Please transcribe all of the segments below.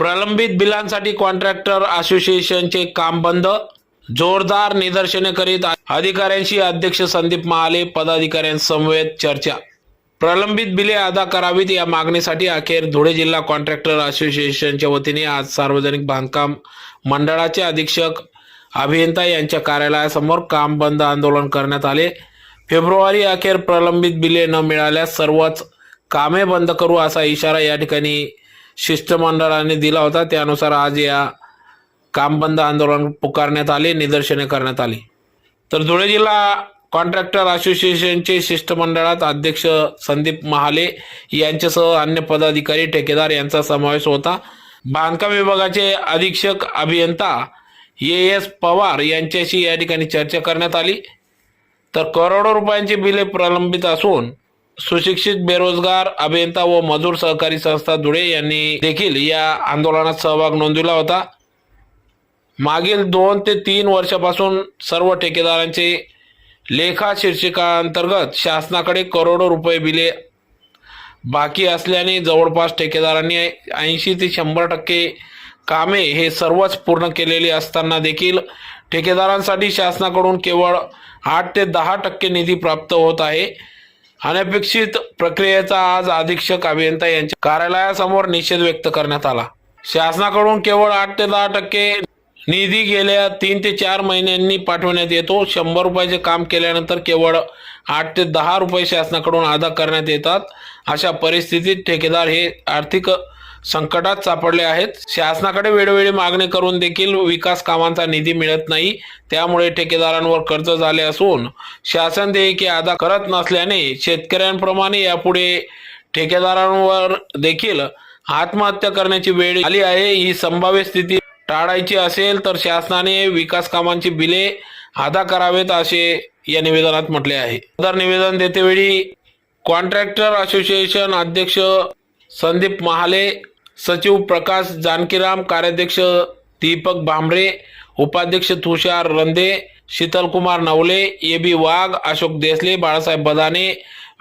प्रलंबित बिलांसाठी कॉन्ट्रॅक्टर असोसिएशनचे काम बंद, जोरदार निदर्शने करीत अधिकाऱ्यांशी अध्यक्ष संदीप महाले पदाधिकाऱ्यांसमवेत चर्चा। प्रलंबित बिले अदा करावीत या मागणीसाठी अखेर धुळे जिल्हा कॉन्ट्रॅक्टर असोसिएशनच्या वतीने आज सार्वजनिक बांधकाम मंडळाचे अधीक्षक अभियंता यांच्या कार्यालयासमोर काम बंद आंदोलन करण्यात आले। फेब्रुवारी अखेर प्रलंबित बिले न मिळाल्यास सर्वच कामे बंद करू असा इशारा या ठिकाणी शिष्टमंडळाने दिला होता। त्यानुसार आज या काम बंद आंदोलन पुकारण्यात आले, निदर्शने करण्यात आली। तर धुळे जिल्हा कॉन्ट्रॅक्टर असोसिएशनचे शिष्टमंडळात अध्यक्ष संदीप महाले यांच्यासह अन्य पदाधिकारी ठेकेदार यांचा समावेश होता। बांधकाम विभागाचे अधीक्षक अभियंता एस पवार यांच्याशी या ठिकाणी चर्चा करण्यात आली। तर करोडो रुपयांची बिले प्रलंबित असून सुशिक्षित बेरोजगार अभियंता व मजूर सहकारी संस्था धुळे यांनी देखील या आंदोलनात सहभाग नोंदविला होता। मागील 2 ते 3 वर्षापासून सर्व ठेकेदारांचे लेखा शीर्षकांतर्गत शासनाकडे करोडो रुपये बिले बाकी असल्याने जवळपास ठेकेदारांनी 80 ते 100% कामे हे सर्वच पूर्ण केलेली असताना देखील ठेकेदारांसाठी शासनाकडून केवळ 8 ते 10% निधी प्राप्त होत आहे। अनपेक्षित प्रक्रियेचा आज अधीक्षक अभियंता यांच्या कार्यालयासमोर निषेध व्यक्त करण्यात आला। शासनाकडून केवळ 8 ते 10% निधी गेल्या 3 ते 4 महिन्यांनी पाठवण्यात येतो। 100 रुपयाचे काम केल्यानंतर केवळ 8 ते 10 रुपये शासनाकडून अदा करण्यात येतात। अशा परिस्थितीत ठेकेदार हे आर्थिक संकटात सापडले आहेत। शासनाकडे वेळोवेळी मागणी करून देखील विकास कामांचा निधी मिळत नाही। त्यामुळे ठेकेदारांवर कर्ज झाले असून शासन देयके अदा करत नसल्याने शेतकऱ्यांप्रमाणे यापुढे ठेकेदारांवर देखील आत्महत्या करण्याची वेळ आली आहे। ही संभाव्य स्थिती टाळायची असेल तर शासनाने विकास कामांची बिले अदा करावेत असे या निवेदनात म्हटले आहे। सदर निवेदन देतेवेळी कॉन्ट्रॅक्टर असोसिएशन अध्यक्ष संदीप महाले, सचिव प्रकाश जानकीराम, कार्याध्यक्ष दीपक भांबरे, उपाध्यक्ष तुषार रंधे, शीतलकुमार नवले, एबी वाघ, अशोक देसले, बाळासाहेब बदाने,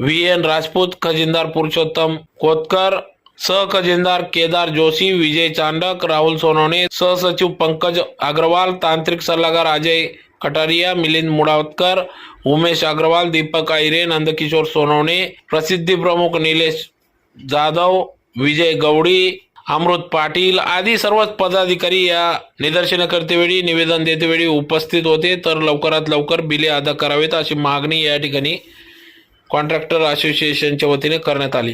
VN राजपूत, खजिनदार पुरुषोत्तम कोतकर, सहखजिनदार केदार जोशी, विजय चांडक, राहुल सोनवणे, सहसचिव पंकज अग्रवाल, तांत्रिक सल्लागार अजय कटारिया, मिलिंद मुडावतकर, उमेश अग्रवाल, दीपक आयरे, नंदकिशोर सोनवणे, प्रसिद्धी प्रमुख निलेश जाधव, विजय गवडी, अमृत पाटील आदी सर्वच पदाधिकारी या निदर्शने करतेवेळी निवेदन देतेवेळी उपस्थित होते। तर लवकरात लवकर बिले अदा करावेत अशी मागणी या ठिकाणी कॉन्ट्रॅक्टर असोसिएशनच्या वतीने करण्यात आली।